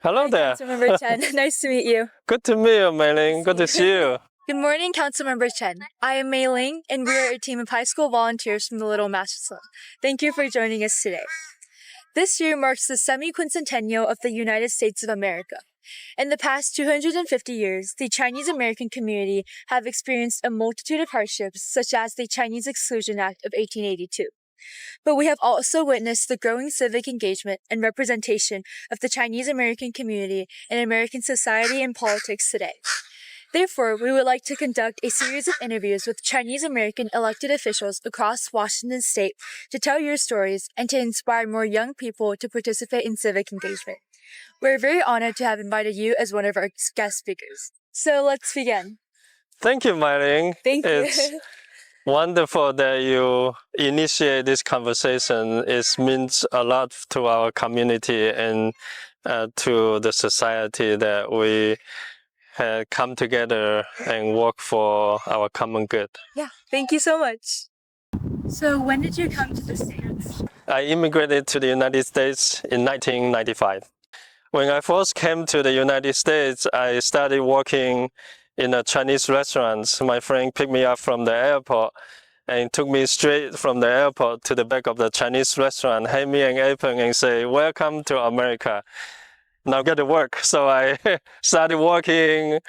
Hello there. Councilmember Chen, nice to meet you. Good to meet you, Meiling. Good to see you. Good morning, Councilmember Chen. I am Meiling, and we are a team of high school volunteers from the Little Master. Thank you for joining us today. This year marks the semi-quincentennial of the United States of America. In the past 250 years, the Chinese American community have experienced a multitude of hardships, such as the Chinese Exclusion Act of 1882. But we have also witnessed the growing civic engagement and representation of the Chinese American community in American society and politics today. Therefore, we would like to conduct a series of interviews with Chinese American elected officials across Washington state to tell your stories and to inspire more young people to participate in civic engagement. We're very honored to have invited you as one of our guest speakers. So let's begin. Thank you, Meiling. Thank you. It's wonderful that you initiate this conversation. It means a lot to our community and to the society that we had come together and work for our common good. Yeah, thank you so much. So when did you come to the States? I immigrated to the United States in 1995. When I first came to the United States, I started working in a Chinese restaurant. My friend picked me up from the airport and took me straight from the airport to the back of the Chinese restaurant, hand me an apron and say, "Welcome to America. Now get to work." So I started working,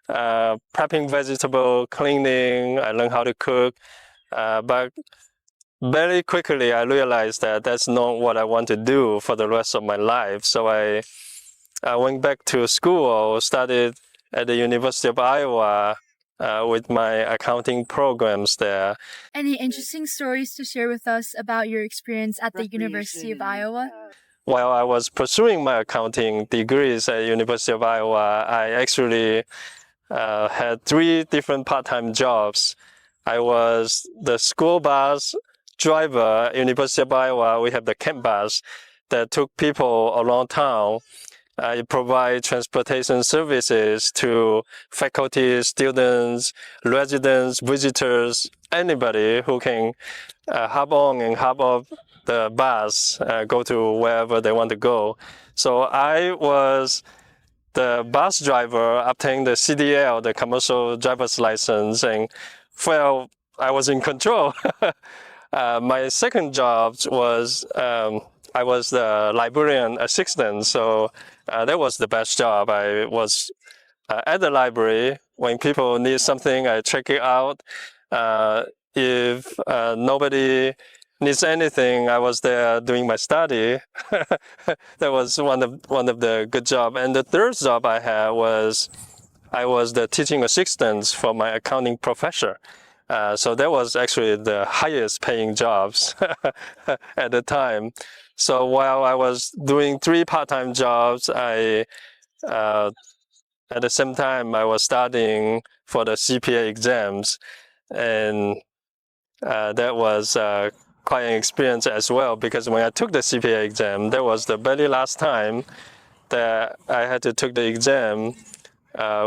prepping vegetable, cleaning. I learned how to cook, but very quickly I realized that that's not what I want to do for the rest of my life. So I went back to school, studied at the University of Iowa with my accounting programs there. Any interesting stories to share with us about your experience at the University of Iowa? While I was pursuing my accounting degrees at University of Iowa, I actually had 3 different part-time jobs. I was the school bus driver at University of Iowa. We have the camp bus that took people around town. I provide transportation services to faculty, students, residents, visitors, anybody who can hop on and hop off the bus, go to wherever they want to go. So I was the bus driver, obtained the CDL, the commercial driver's license, and felt I was in control. My second job was I was the librarian assistant, so that was the best job. I was at the library. When people need something, I check it out. If nobody needs anything, I was there doing my study. That was one of the good jobs. And the third job I had was I was the teaching assistant for my accounting professor. So that was actually the highest paying jobs at the time. So while I was doing 3 part-time jobs, at the same time I was studying for the CPA exams, and that was quite an experience as well, because when I took the CPA exam, that was the very last time that I had to take the exam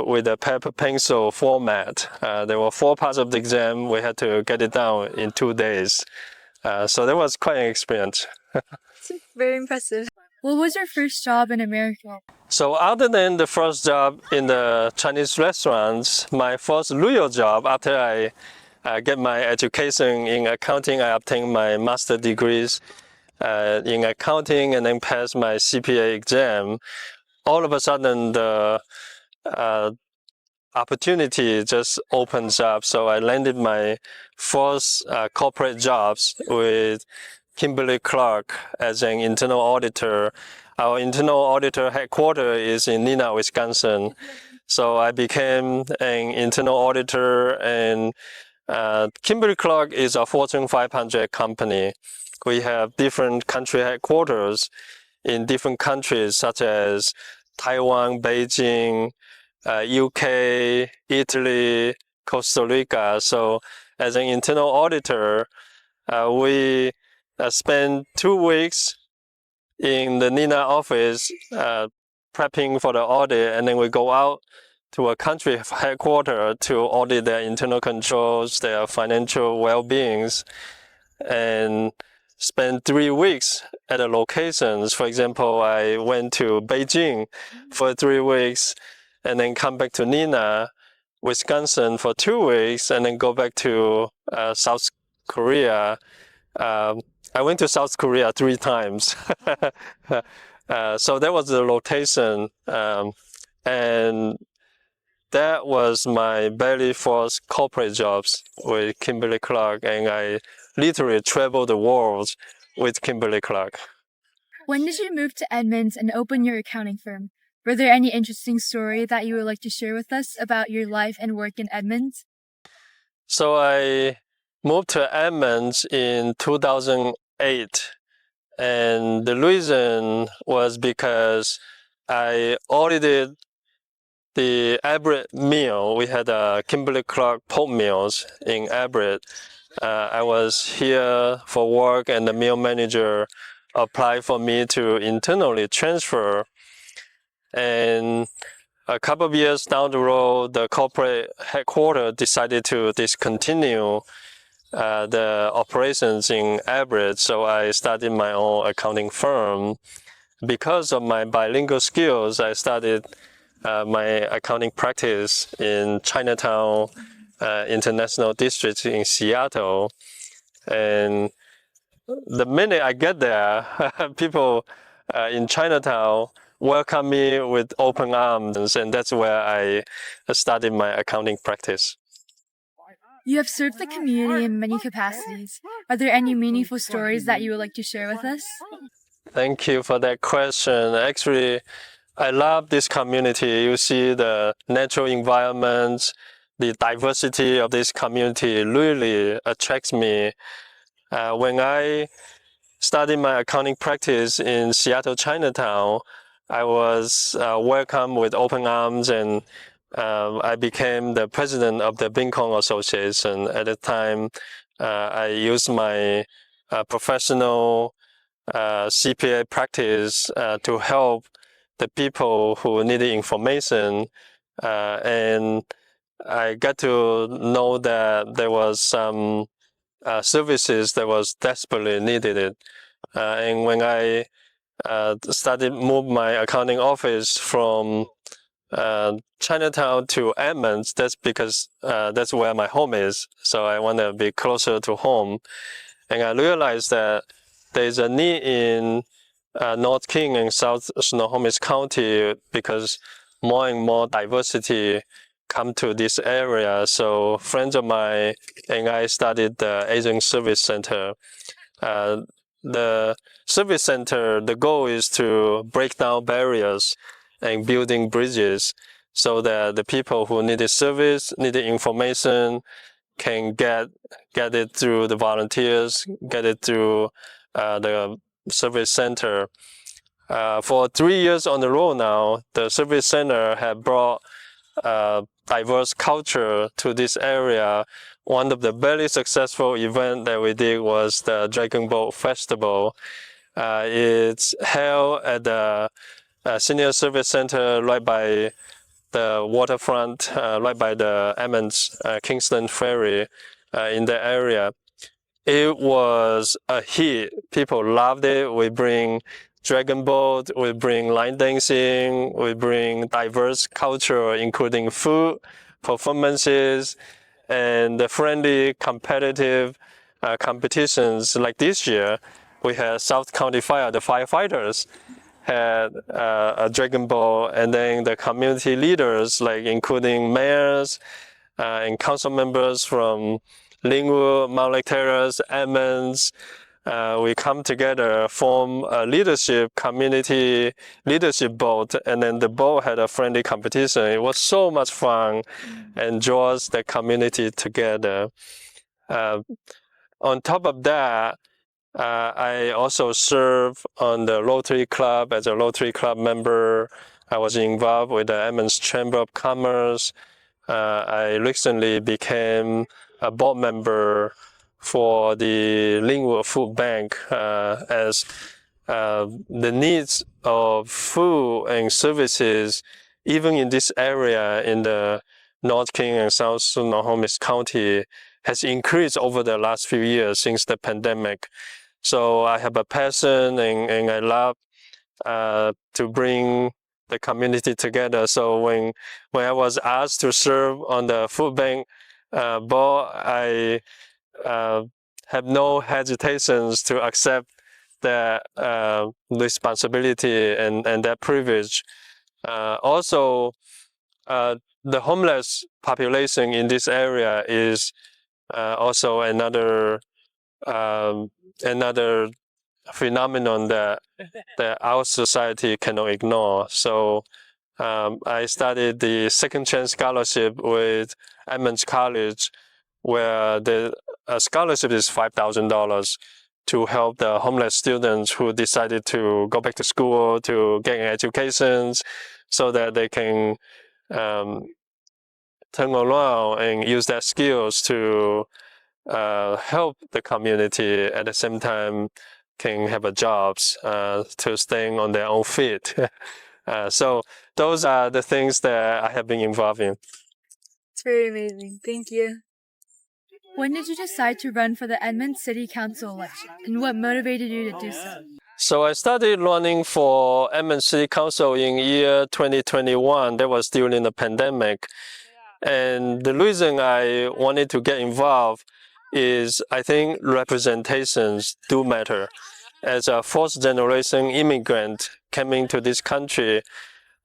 with a paper pencil format. There were 4 parts of the exam. We had to get it down in 2 days. So that was quite an experience. Very impressive. What was your first job in America? So other than the first job in the Chinese restaurants, my first real job after I get my education in accounting, I obtained my master's degrees in accounting and then passed my CPA exam. All of a sudden, the opportunity just opens up. So I landed my first corporate jobs with Kimberly-Clark as an internal auditor. Our internal auditor headquarters is in Neenah, Wisconsin. So I became an internal auditor, and Kimberly-Clark is a Fortune 500 company. We have different country headquarters in different countries such as Taiwan, Beijing, UK, Italy, Costa Rica. So as an internal auditor, we spend 2 weeks in the Neenah office prepping for the audit, and then we go out to a country headquarters to audit their internal controls, their financial well-beings. And spend 3 weeks at the locations. For example, I went to Beijing for 3 weeks and then come back to Neenah, Wisconsin for 2 weeks and then go back to South Korea. I went to South Korea 3 times. So that was the rotation. And that was my very first corporate jobs with Kimberly-Clark, and I literally traveled the world with Kimberly-Clark. When did you move to Edmonds and open your accounting firm? Were there any interesting story that you would like to share with us about your life and work in Edmonds? So I moved to Edmonds in 2008, and the reason was because I audited the Everett mill. We had a Kimberly-Clark pulp mills in Everett. I was here for work, and the mill manager applied for me to internally transfer. And a couple of years down the road, the corporate headquarters decided to discontinue the operations in Everett, so I started my own accounting firm. Because of my bilingual skills, I started my accounting practice in Chinatown International District in Seattle. And the minute I get there, people in Chinatown welcome me with open arms, and that's where I started my accounting practice. You have served the community in many capacities. Are there any meaningful stories that you would like to share with us? Thank you for that question. Actually, I love this community. You see the natural environment, the diversity of this community really attracts me. When I started my accounting practice in Seattle, Chinatown, I was welcomed with open arms, and I became the president of the Bincon Association. At the time, I used my professional CPA practice to help the people who needed information, and I got to know that there was some services that was desperately needed. And when I started move my accounting office from Chinatown to Edmonds, that's because that's where my home is. So I want to be closer to home. And I realized that there's a need in North King and South Snohomish County because more and more diversity come to this area. So friends of mine and I started the Asian Service Center. The service center, the goal is to break down barriers and building bridges so that the people who needed service, needed information, can get it through the volunteers, get it through the service center. For 3 years on the road now, the service center have brought diverse culture to this area. One of the very successful events that we did was the Dragon Boat Festival. It's held at the Senior Service Center right by the waterfront, right by the Edmonds Kingston Ferry in the area. It was a hit. People loved it. We bring dragon boat, we bring line dancing, we bring diverse culture, including food, performances, and the friendly, competitive competitions. Like this year, we had South County Fire, the firefighters had a dragon boat, and then the community leaders, like including mayors and council members from Linwood, Mount Lake Terrace, Edmonds, we come together, form a community leadership boat, and then the boat had a friendly competition. It was so much fun and draws the community together. On top of that, I also serve on the Rotary Club as a Rotary Club member. I was involved with the Edmonds Chamber of Commerce. I recently became a board member for the Linwood Food Bank as the needs of food and services, even in this area in the North King and South Snohomish County, has increased over the last few years since the pandemic. So I have a passion and I love to bring the community together. So when I was asked to serve on the food bank board, I have no hesitations to accept that responsibility and that privilege. Also, the homeless population in this area is also another another phenomenon that our society cannot ignore. So I studied the Second Chance Scholarship with Edmonds College, where the scholarship is $5,000 to help the homeless students who decided to go back to school to get educations, so that they can turn around and use their skills to help the community, at the same time can have a jobs to staying on their own feet. So those are the things that I have been involved in. It's very amazing. Thank you. When did you decide to run for the Edmonds City Council election, and what motivated you to do so? So I started running for Edmonds City Council in year 2021. That was during the pandemic. And the reason I wanted to get involved is I think representations do matter. As a fourth generation immigrant coming to this country,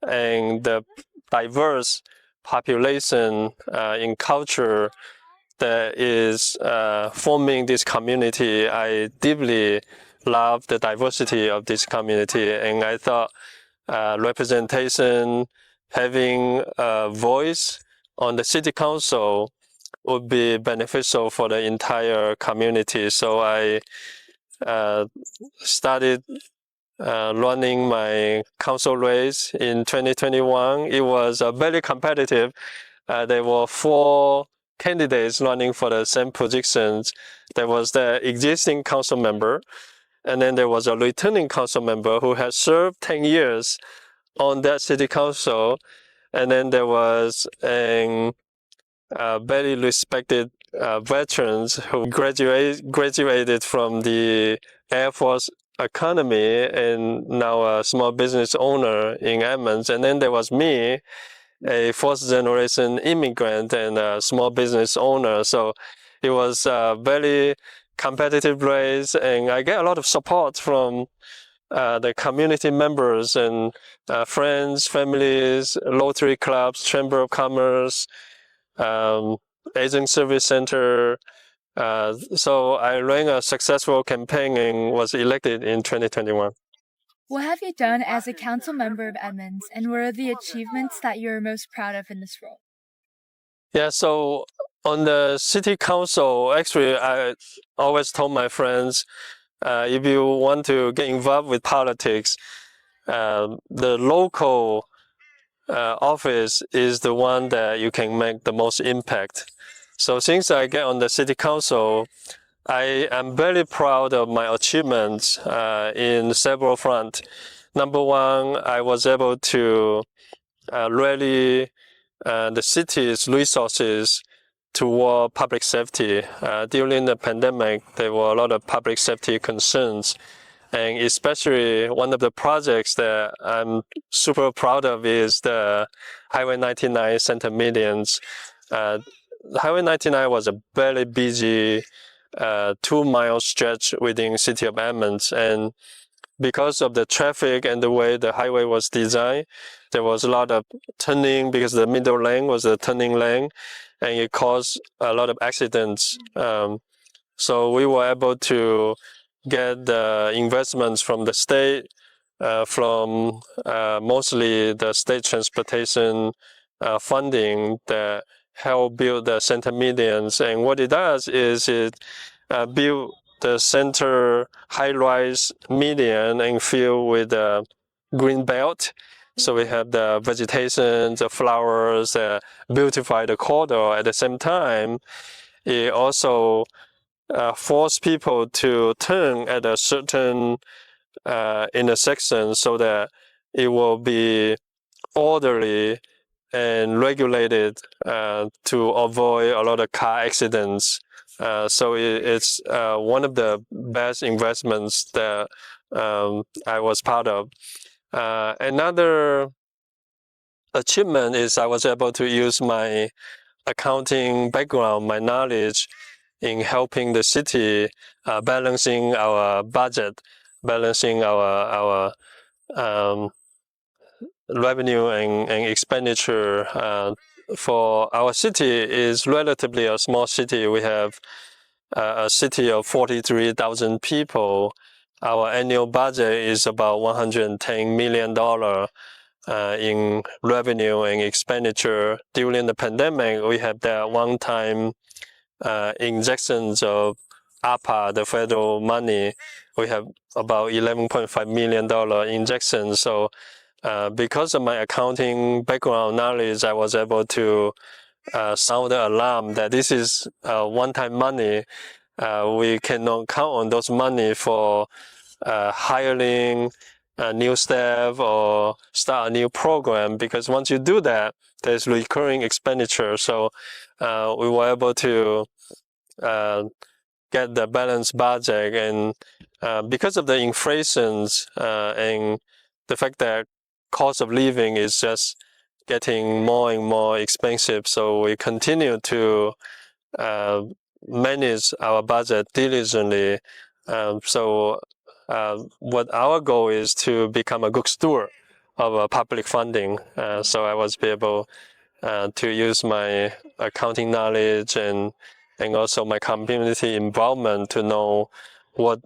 and the diverse population in culture that is forming this community, I deeply love the diversity of this community, and I thought representation, having a voice on the city council would be beneficial for the entire community. So I started running my council race in 2021. It was very competitive. There were 4 candidates running for the same positions. There was the existing council member, and then there was a returning council member who had served 10 years on that city council, and then there was a very respected veterans who graduated from the Air Force Academy and now a small business owner in Edmonds. And then there was me, a fourth generation immigrant and a small business owner. So it was a very competitive race, and I get a lot of support from the community members and friends, families, Rotary clubs, Chamber of Commerce, Asian Service Center. So I ran a successful campaign and was elected in 2021. What have you done as a council member of Edmonds, and what are the achievements that you're most proud of in this role? Yeah, so on the city council, actually, I always told my friends, if you want to get involved with politics, the local office is the one that you can make the most impact. So since I get on the city council, I am very proud of my achievements in several fronts. Number one, I was able to rally the city's resources toward public safety. During the pandemic, there were a lot of public safety concerns. And especially one of the projects that I'm super proud of is the Highway 99 Center Millions. Highway 99 was a very busy 2-mile stretch within city of Edmonds, and because of the traffic and the way the highway was designed, there was a lot of turning because the middle lane was a turning lane, and it caused a lot of accidents. So we were able to get the investments from the state, from mostly the state transportation funding that help build the center medians. And what it does is it build the center high-rise median and fill with the green belt. So we have the vegetation, the flowers, beautify the corridor. At the same time, it also force people to turn at a certain intersection so that it will be orderly and regulated to avoid a lot of car accidents So it's one of the best investments that I was part of. Another achievement is I was able to use my accounting background, my knowledge in helping the city balancing our budget, balancing our revenue and expenditure. For our city is relatively a small city. We have a city of 43,000 people. Our annual budget is about $110 million in revenue and expenditure. During the pandemic, we have that one-time injections of APA, the federal money. We have about $11.5 million injections. So because of my accounting background knowledge, I was able to sound the alarm that this is one-time money. We cannot count on those money for hiring new staff or start a new program, because once you do that, there's recurring expenditure. So we were able to get the balanced budget, and because of the inflations and the fact that cost of living is just getting more and more expensive, so we continue to manage our budget diligently. What our goal is to become a good steward of public funding. So I was able to use my accounting knowledge and also my community involvement to know what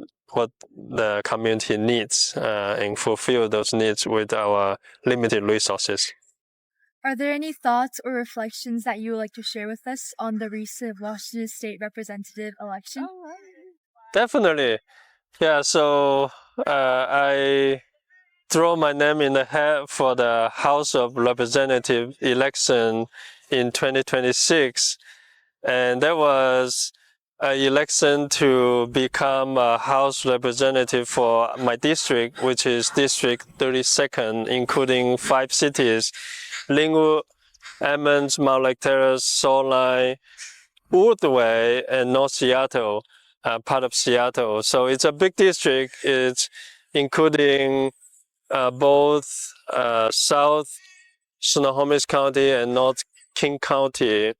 the community needs and fulfill those needs with our limited resources. Are there any thoughts or reflections that you would like to share with us on the recent Washington State representative election? Definitely. Yeah, so I throw my name in the hat for the House of Representatives election in 2026. And that was an election to become a House representative for my district, which is District 32nd, including 5 cities: Linwood, Edmonds, Mount Lake Terrace, Salt Line, Woodway, and North Seattle, part of Seattle. So it's a big district. It's including both South Snohomish County and North King County.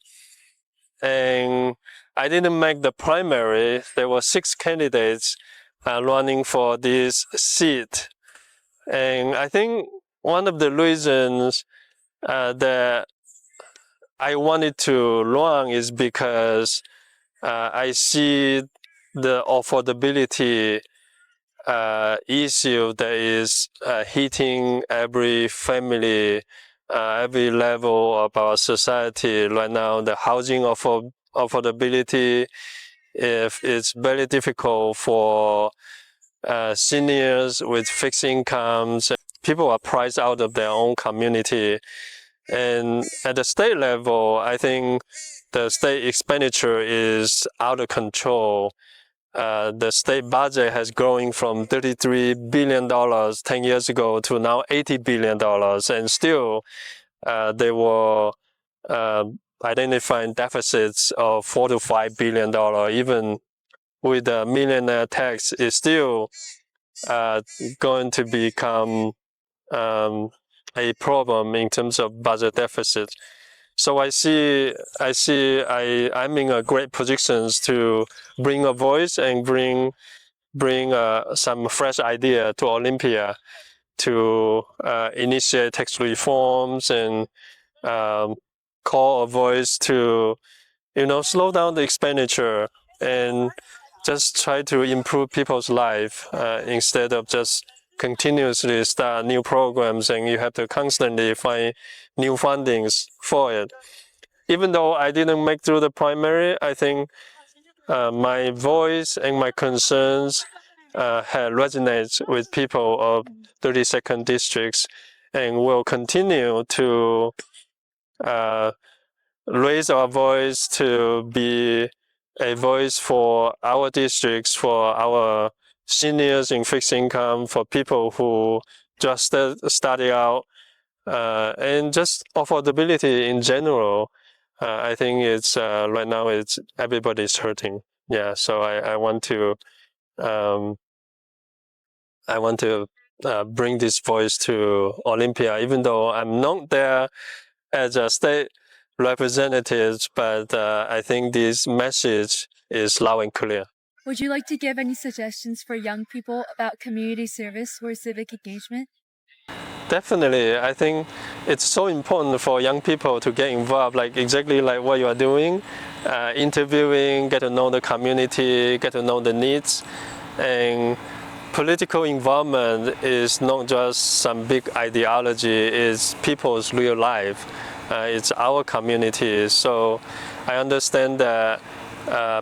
And I didn't make the primary. There were 6 candidates running for this seat. And I think one of the reasons that I wanted to run is because I see the affordability issue that is hitting every family, every level of our society right now. The housing affordability, if it's very difficult for seniors with fixed incomes. People are priced out of their own community. And at the state level, I think the state expenditure is out of control. The state budget has grown from $33 billion 10 years ago to now $80 billion. And still, they were identifying deficits of $4 to $5 billion. Even with the millionaire tax, it's still going to become a problem in terms of budget deficit. So I'm in a great positions to bring a voice and bring some fresh idea to Olympia to initiate tax reforms and call a voice to, slow down the expenditure and just try to improve people's life instead of just continuously start new programs and you have to constantly find new fundings for it. Even though I didn't make through the primary, I think my voice and my concerns resonates with people of 32nd districts, and will continue to raise our voice to be a voice for our districts, for our seniors in fixed income, for people who just started out, and just affordability in general. I think it's right now it's everybody's hurting. Yeah, so I want to bring this voice to Olympia, even though I'm not there as a state representative, but I think this message is loud and clear. Would you like to give any suggestions for young people about community service or civic engagement? Definitely, I think it's so important for young people to get involved, like exactly like what you are doing, interviewing, get to know the community, get to know the needs, and political involvement is not just some big ideology, it's people's real life. It's our community. So I understand that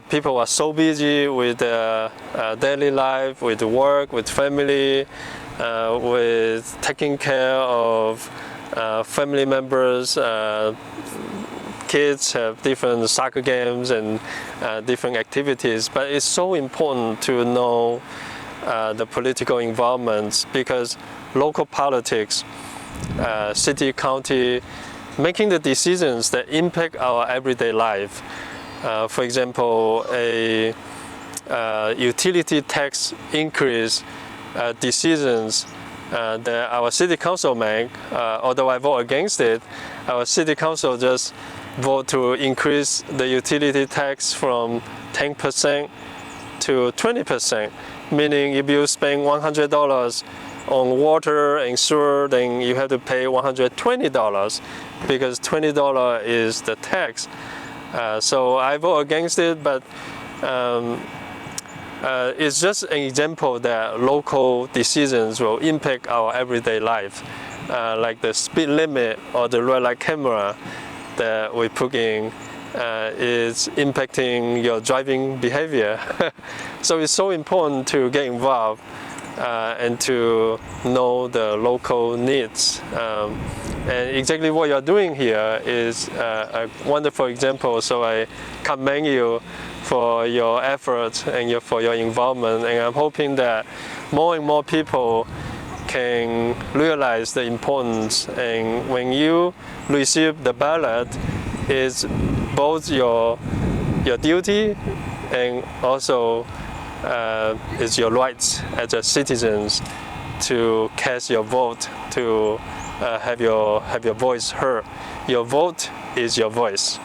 people are so busy with their daily life, with work, with family, with taking care of family members. Kids have different soccer games and different activities, but it's so important to know the political involvement, because local politics, city, county, making the decisions that impact our everyday life. For example, a utility tax increase decisions that our city council make, although I vote against it, our city council just vote to increase the utility tax from 10% to 20%, meaning if you spend $100 on water and sewer, then you have to pay $120 because $20 is the tax. So I vote against it, but it's just an example that local decisions will impact our everyday life, like the speed limit or the red light camera that we put in is impacting your driving behavior. So it's so important to get involved and to know the local needs. And exactly what you're doing here is a wonderful example. So I commend you for your efforts and for your involvement. And I'm hoping that more and more people can realize the importance. And when you receive the ballot, it's both your duty and also it's your rights as a citizens to cast your vote, to have your voice heard. Your vote is your voice.